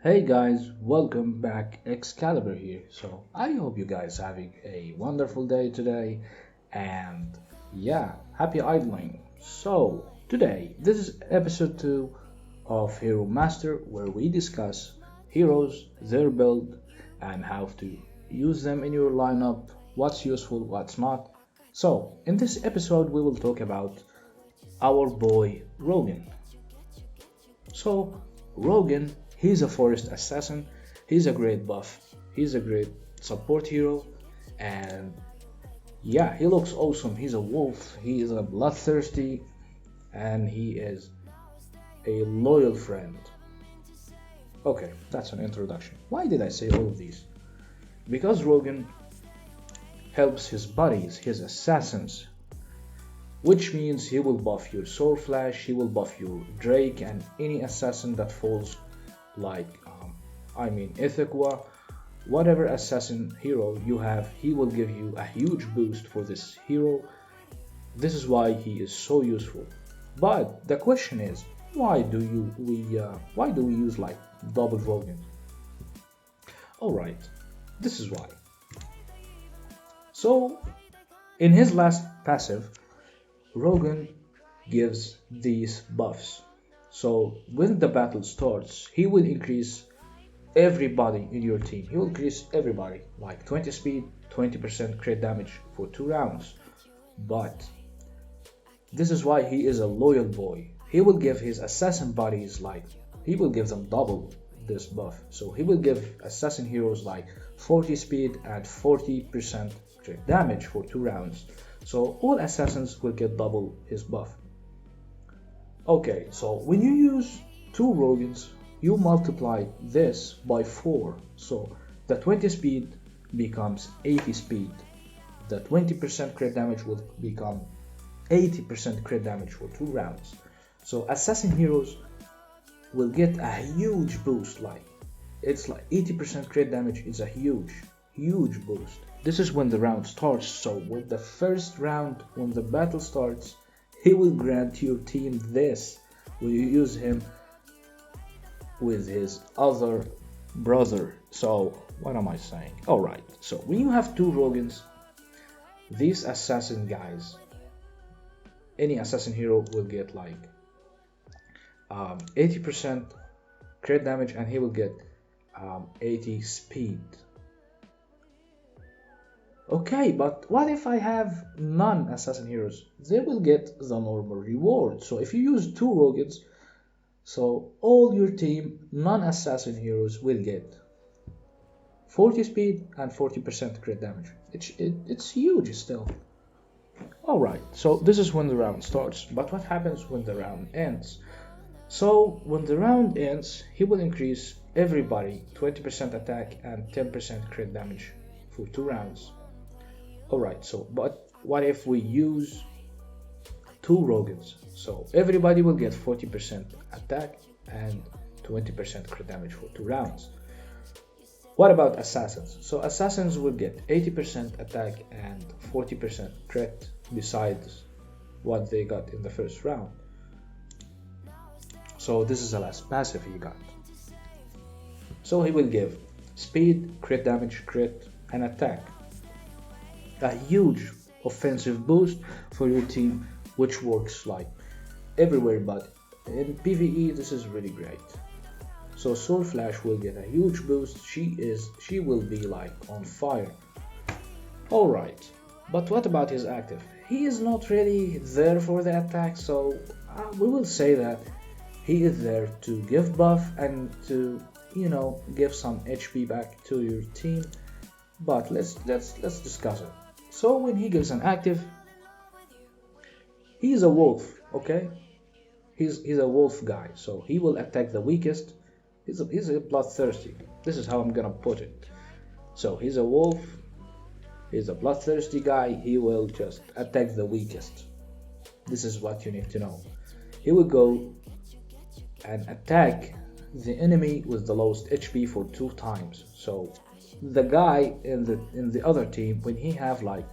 Hey guys, welcome back. Excalibur here. So I hope you guys having a wonderful day today, and yeah, happy idling. So today, this is episode 2 of Hero Master, where we discuss heroes, their build, and how to use them in your lineup, what's useful, what's not. So in this episode, we will talk about our boy Rogan. So, Rogan, he's a forest assassin, he's a great buff, he's a great support hero, and yeah, he looks awesome. He's a wolf, he is a bloodthirsty, and he is a loyal friend. Okay, that's an introduction. Why did I say all of these? Because Rogan helps his buddies, his assassins, which means he will buff your Sword Flash, he will buff your Drake and any assassin that falls like, Ithaqua, whatever assassin hero you have, he will give you a huge boost for this hero. This is why he is so useful. But the question is, why do we use like double Rogan? Alright, this is why. So in his last passive, Rogan gives these buffs. So when the battle starts, he will increase everybody in your team. He will increase everybody, like 20 speed, 20% crit damage for 2 rounds. But this is why he is a loyal boy. He will give his assassin buddies he will give them double this buff. So he will give assassin heroes like 40 speed and 40% crit damage for 2 rounds. So all assassins will get double his buff. Okay, so when you use 2 Rogans, you multiply this by 4. So the 20 speed becomes 80 speed. The 20% crit damage will become 80% crit damage for 2 rounds. So assassin heroes will get a huge boost. It's like 80% crit damage is a huge boost. This is when the round starts. So with the first round, when the battle starts, he will grant your team this. Will you use him with his other brother? So what am I saying? Alright, so when you have 2 Rogans, these assassin guys, any assassin hero will get like 80% crit damage, and he will get 80 speed. Okay, but what if I have non-assassin heroes? They will get the normal reward. So if you use 2 Rogans, so all your team non-assassin heroes will get 40 speed and 40% crit damage. It's huge still. Alright, so this is when the round starts. But what happens when the round ends? So when the round ends, he will increase everybody 20% attack and 10% crit damage for 2 rounds. Alright, so but what if we use 2 Rogans? So everybody will get 40% attack and 20% crit damage for 2 rounds. What about assassins? So assassins will get 80% attack and 40% crit besides what they got in the first round. So this is the last passive he got. So he will give speed, crit damage, crit, and attack. A huge offensive boost for your team, which works like everywhere, but in PvE this is really great. So Sword Flash will get a huge boost. She will be like on fire. Alright, but what about his active? He is not really there for the attack, so we will say that he is there to give buff and to give some HP back to your team. But let's discuss it. So when he gives an active, he's a wolf, okay? He's a wolf guy, so he will attack the weakest. He's a bloodthirsty. This is how I'm gonna put it. So he's a wolf, he's a bloodthirsty guy, he will just attack the weakest. This is what you need to know. He will go and attack the enemy with the lowest HP for 2 times. So the guy in the other team, when he have like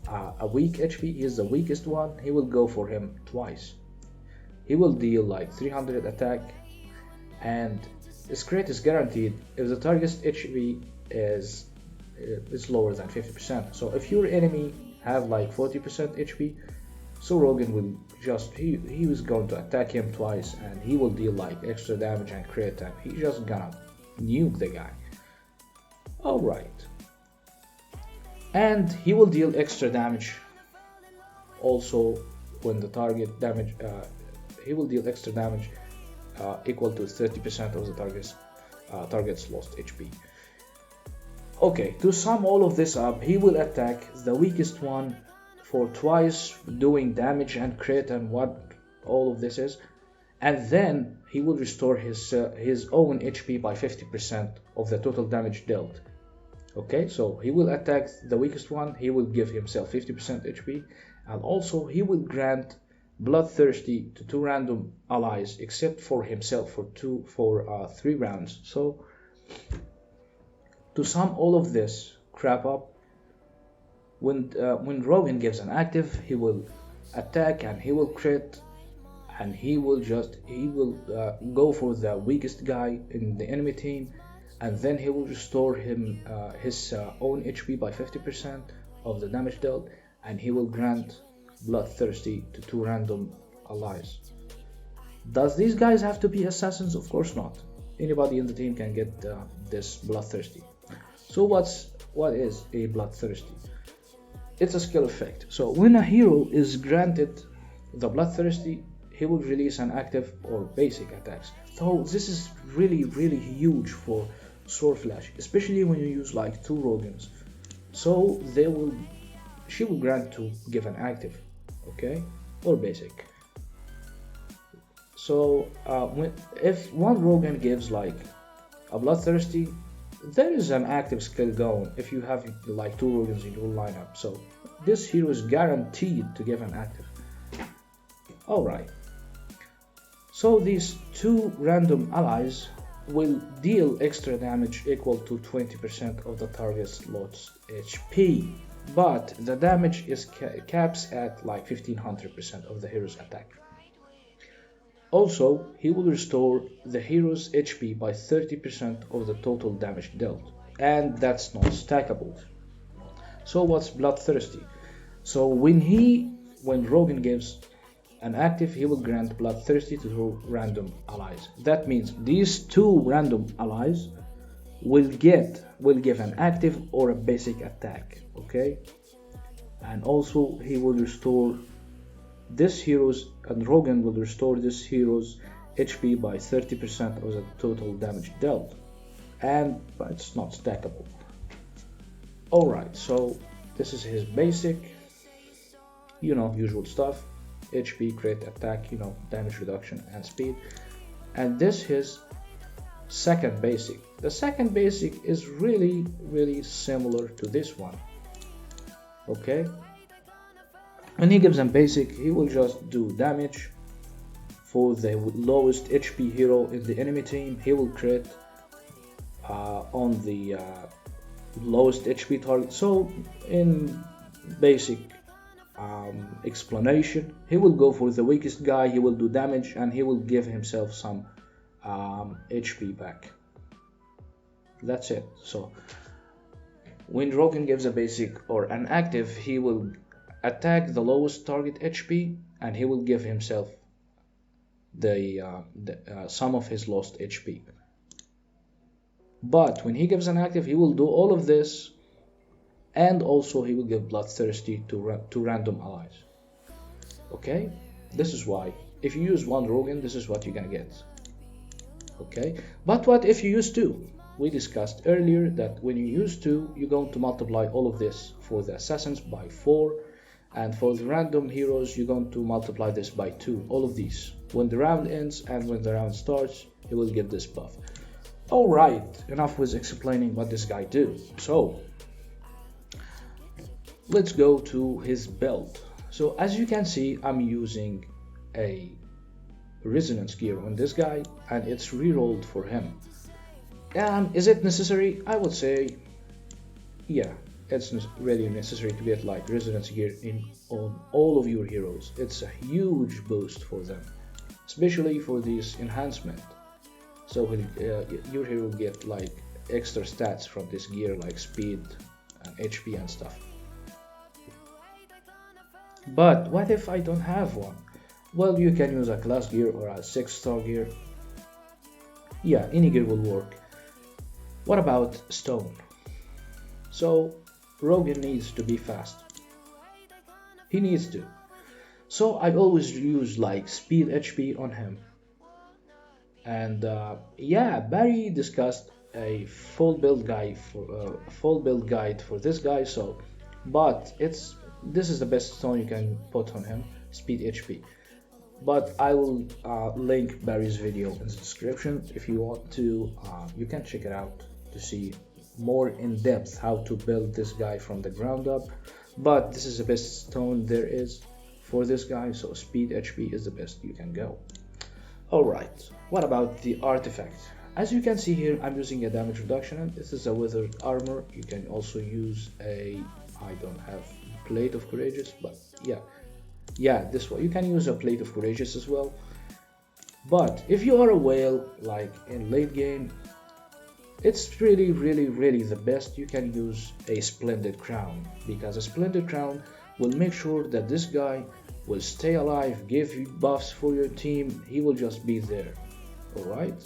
a weak HP, he is the weakest one, he will go for him twice. He will deal like 300 attack and This crit is guaranteed if the target's HP is lower than 50%. So if your enemy have like 40% HP, so Rogan will just he was going to attack him twice and he will deal like extra damage and crit, and he just gonna nuke the guy. Alright. And he will deal extra damage also when the target damage he will deal extra damage equal to 30% of the target's lost HP. Okay, to sum all of this up, he will attack the weakest one for twice, doing damage and crit and what all of this is, and then he will restore his own HP by 50% of the total damage dealt. Okay, so he will attack the weakest one, he will give himself 50% HP, and also he will grant bloodthirsty to 2 random allies except for himself for 3 rounds. So to sum all of this crap up, when Rogan gives an active, he will attack and he will crit, and he will go for the weakest guy in the enemy team, and then he will restore him his own HP by 50% of the damage dealt, and he will grant bloodthirsty to 2 random allies. Does these guys have to be assassins? Of course not. Anybody in the team can get this bloodthirsty. So what is a bloodthirsty? It's a skill effect. So when a hero is granted the bloodthirsty, he will release an active or basic attacks. So this is really huge for Sword Flash, especially when you use like 2 Rogans. So she will grant to give an active, okay, or basic. So if one Rogan gives like a bloodthirsty, there is an active skill going if you have like 2 Rogans in your lineup. So this hero is guaranteed to give an active. Alright. So these 2 random allies will deal extra damage equal to 20% of the target's lost HP. But the damage is caps at like 1500% of the hero's attack. Also, he will restore the hero's HP by 30% of the total damage dealt, and that's not stackable. So what's bloodthirsty? So when Rogan gives an active, he will grant bloodthirsty to 2 random allies. That means these 2 random allies will give an active or a basic attack, okay? And also he will restore this hero's, and Rogan will restore this hero's HP by 30% of the total damage dealt, and it's not stackable. Alright, so this is his basic, usual stuff: HP, crit, attack, damage reduction and speed. And this is his second basic. The second basic is really similar to this one, okay? When he gives him basic, he will just do damage for the lowest HP hero in the enemy team. He will crit on the lowest HP target. So in basic explanation, he will go for the weakest guy, he will do damage, and he will give himself some HP back. That's it. So when Rogan gives a basic or an active, he will attack the lowest target HP, and he will give himself the sum of his lost HP. But when he gives an active, he will do all of this, and also he will give bloodthirsty to 2 random allies. Okay, this is why if you use 1 Rogan, this is what you're gonna get. Okay, but what if you use 2? We discussed earlier that when you use 2, you're going to multiply all of this for the assassins by 4, and for the random heroes you're going to multiply this by 2, all of these. When the round ends and when the round starts, he will get this buff. Alright, enough with explaining what this guy do. So let's go to his build. So as you can see, I'm using a resonance gear on this guy, and it's rerolled for him. Is it necessary? I would say yeah, it's really necessary to get like resonance gear on all of your heroes. It's a huge boost for them, especially for this enhancement. So your hero will get like extra stats from this gear, like speed and HP and stuff. But what if I don't have one? Well, you can use a class gear or a 6-star gear. Yeah, any gear will work. What about stone? So Rogan needs to be fast. He needs to. So I always use like speed HP on him. And yeah, Barry discussed a full build guide for this guy. So, but this is the best stone you can put on him, speed HP. But I will link Barry's video in the description. If you want to, you can check it out to see more in depth how to build this guy from the ground up. But this is the best stone there is for this guy, so speed HP is the best you can go. Alright, what about the artifact? As you can see here, I'm using a damage reduction, and this is a withered armor. You can also use I don't have plate of courageous, but yeah, this one. You can use a plate of courageous as well. But if you are a whale, like in late game, it's really the best. You can use a splendid crown, because a splendid crown will make sure that this guy will stay alive, give you buffs for your team. He will just be there. Alright?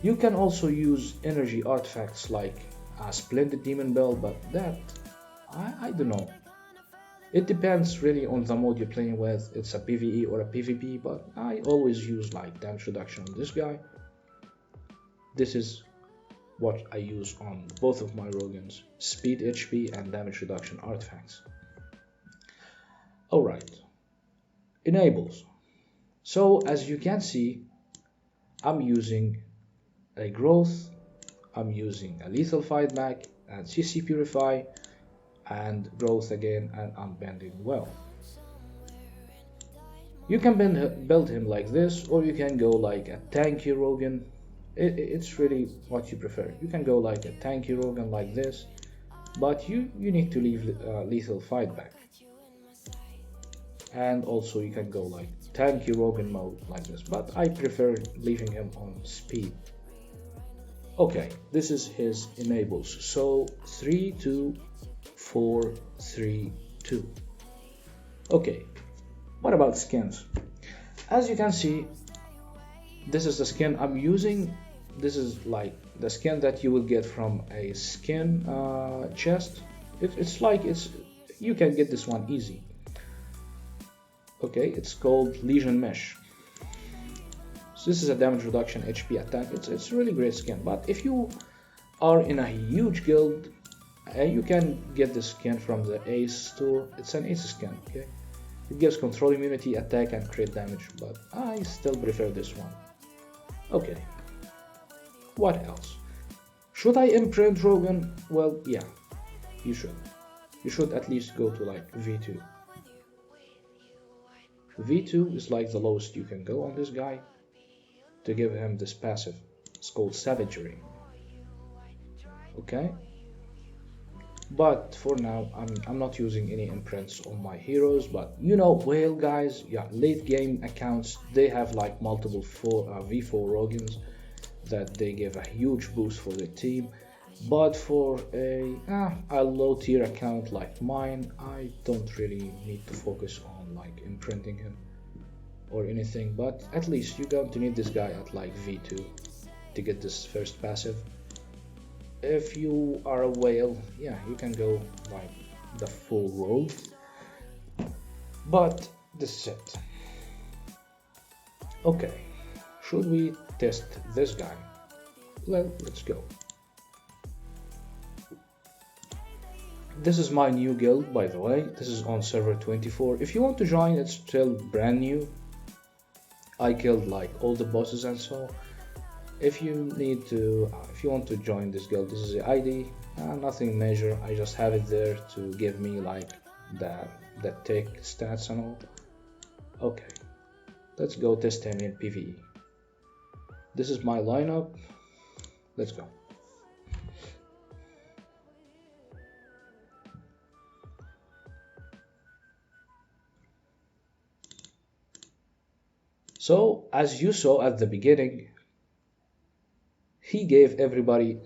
You can also use energy artifacts like a splendid demon bell, but that I don't know. It depends really on the mode you're playing with. It's a PvE or a PvP, but I always use like damage reduction on this guy. This is what I use on both of my Rogans, speed HP and damage reduction artifacts. Alright, enables. So as you can see, I'm using a growth, I'm using a lethal fight back and CC purify and growth again, and I'm bending well. You can build him like this, or you can go like a tanky Rogan. It's really what you prefer. You can go like a tanky Rogan like this, but you need to leave lethal fight back. And also you can go like tanky Rogan mode like this, but I prefer leaving him on speed. Okay, this is his enables. So 3, 2, 4, 3, 2. Okay, what about skins? As you can see, this is the skin I'm using. This is like the skin that you will get from a skin chest. You can get this one easy. Okay, it's called Legion Mesh. So this is a damage reduction HP attack. It's a really great skin. But if you are in a huge guild, you can get this skin from the Ace store. It's an Ace skin. Okay, it gives control immunity, attack, and crit damage. But I still prefer this one. Okay. What else? Should I imprint Rogan? Well, yeah, you should. You should at least go to like V2. V2 is like the lowest you can go on this guy to give him this passive. It's called Savagery. Okay? But for now, I'm not using any imprints on my heroes, but you know, whale guys, yeah, late game accounts, they have like multiple V4 Rogans that they give a huge boost for the team. But for a low tier account like mine, I don't really need to focus on like imprinting him or anything, but at least you're going to need this guy at like V2 to get this first passive. If you are a whale, yeah, you can go like the full road, but this is it. Okay, should we test this guy? Well, let's go. This is my new guild, by the way. This is on server 24. If you want to join, it's still brand new. I killed like all the bosses and so. If you want to join this guild, this is the ID. Nothing major. I just have it there to give me like the tech stats and all. Okay, let's go test him in PvE. This is my lineup. Let's go. So as you saw at the beginning, he gave everybody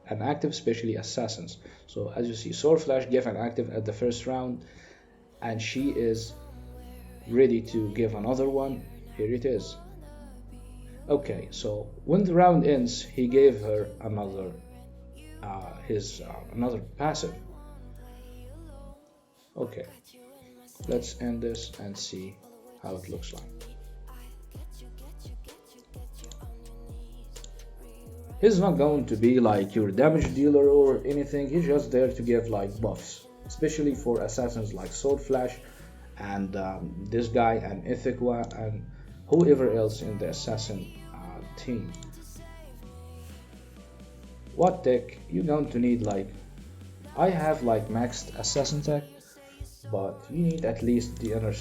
an active, especially assassins. So as you see, Sword Flash gave an active at the first round, and she is ready to give another one. Here it is. Okay, so when the round ends, he gave her another another passive. Okay, let's end this and see how it looks like. He's not going to be like your damage dealer or anything, he's just there to give like buffs, especially for assassins like Sword Flash and this guy and Ithaqua and whoever else in the assassin team. What tech you're going to need? Like, I have like maxed assassin tech, but you need at least the inner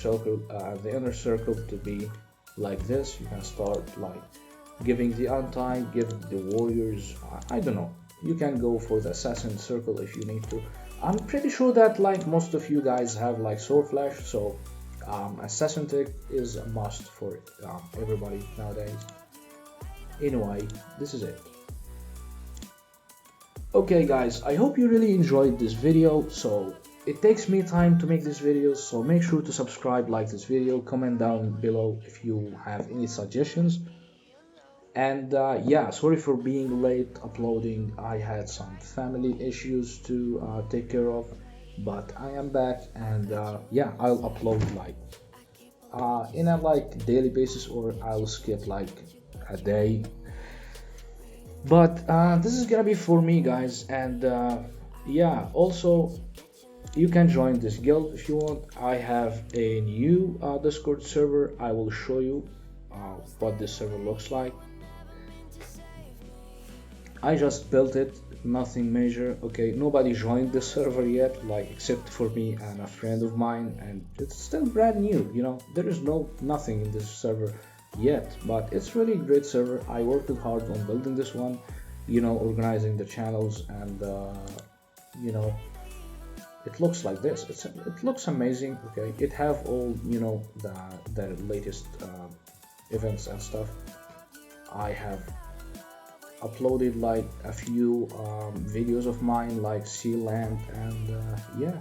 circle to be like this. You can start like giving the untie, give the warriors, I don't know, you can go for the assassin circle if you need to. I'm pretty sure that like most of you guys have like Sword Flash, so assassin tech is a must for everybody nowadays. Anyway, this is it. Okay guys, I hope you really enjoyed this video. So it takes me time to make these videos, so make sure to subscribe, like this video, comment down below if you have any suggestions. And yeah, sorry for being late uploading. I had some family issues to take care of, but I am back, and yeah, I'll upload like in a like daily basis, or I'll skip like a day. But this is gonna be for me, guys, and yeah, also you can join this guild if you want. I have a new Discord server. I will show you what this server looks like. I just built it, nothing major. Okay, nobody joined the server yet, like except for me and a friend of mine, and it's still brand new, you know, there is nothing in this server yet, but it's really a great server. I worked hard on building this one, you know, organizing the channels, and you know, it looks like this. It looks amazing. Okay, it have all, you know, the latest events and stuff. I have uploaded like a few videos of mine like Sea Land, and yeah,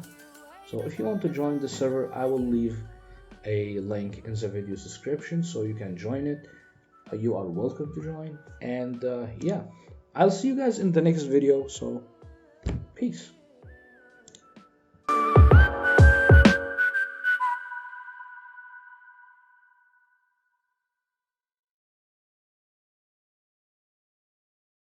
so if you want to join the server, I will leave a link in the video's description so you can join it. You are welcome to join, and yeah, I'll see you guys in the next video, so peace.